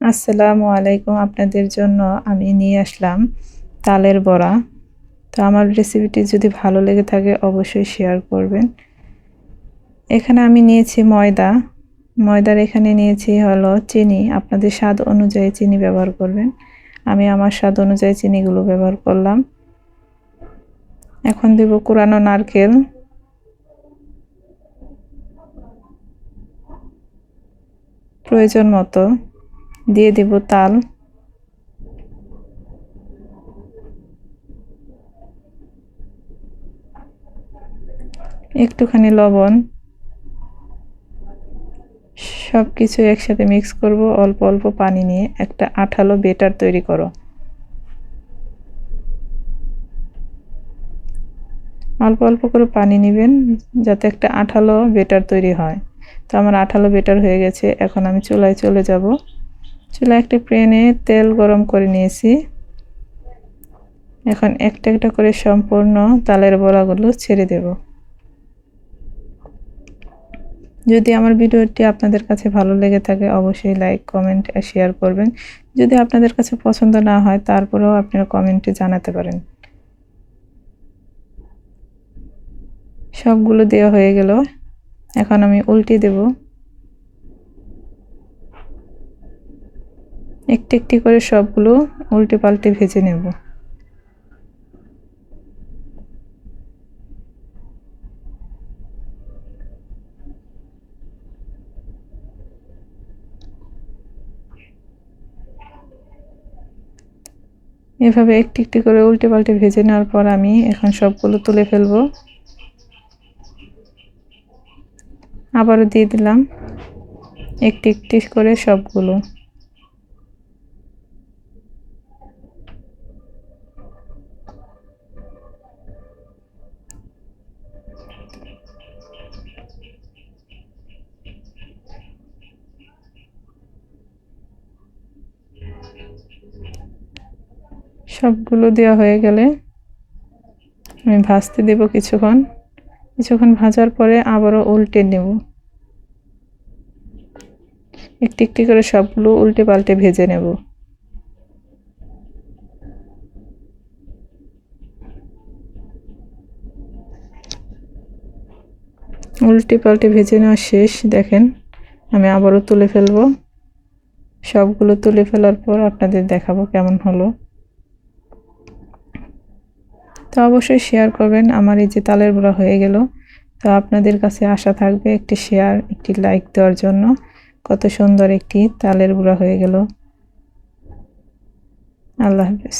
আসসালামু আলাইকুম। আপনাদের জন্য আমি নিয়ে আসলাম তালের বড়া। তো আমার রেসিপিটি যদি ভালো লেগে থাকে অবশ্যই শেয়ার করবেন। এখানে আমি নিয়েছি ময়দার এখানে নিয়েছি হলো চিনি। আপনাদের স্বাদ অনুযায়ী চিনি ব্যবহার করবেন। আমি আমার স্বাদ অনুযায়ী চিনিগুলো ব্যবহার করলাম। এখন দেব কুড়ানো নারকেল, প্রয়োজন মতো দিয়ে দেব তাল, একটুখানি লবণ। সব কিছু একসাথে মিক্স করব। অল্প অল্প পানি নিয়ে একটা আঠালো বেটার তৈরি করো। অল্প অল্প করে পানি নেবেন যাতে একটা আঠালো বেটার তৈরি হয়। তো আমার আঠালো বেটার হয়ে গেছে। এখন আমি চুলায় চলে যাব। চুলায় একটা প্যানে তেল গরম করে নিয়েছি। এখন একটা একটা করে সম্পূর্ণ তালের বড়াগুলো ছেড়ে দেব। যদি আমার ভিডিওটি আপনাদের কাছে ভালো লেগে থাকে অবশ্যই লাইক, কমেন্ট আর শেয়ার করবেন। যদি আপনাদের কাছে পছন্দ না হয় তারপরেও আপনারা কমেন্টে জানাতে পারেন। সবগুলো দেওয়া হয়ে গেল। এখন আমি উল্টে দেব। একটি একটি করে সবগুলো উল্টে পাল্টে ভেজে নেব। এভাবে একটি একটি করে উল্টে পাল্টে ভেজে নেওয়ার পর আমি এখন সবগুলো তুলে ফেলবো। আবারও দিয়ে দিলাম একটি একটি করে সবগুলো। সবগুলো দেওয়া হয়ে গেলে আমি ভাজতে দেব কিছুক্ষণ ভাজার পরে আবারও উল্টে নেব। একটি একটি করে সবগুলো উল্টে পাল্টে ভেজে নেব। উল্টে পাল্টে ভেজে নেওয়া শেষ। দেখেন আমি আবারও তুলে ফেলবো। সবগুলো তুলে ফেলার পর আপনাদের দেখাবো কেমন হলো। তো অবশ্যই শেয়ার করবেন। আমার এই যে তালের বড়া হয়ে গেল। তো আপনাদের কাছে আশা থাকবে একটি শেয়ার, একটি লাইক দেওয়ার জন্য। কত সুন্দর একটি তালের বড়া হয়ে গেল। আল্লাহ হাফেজ।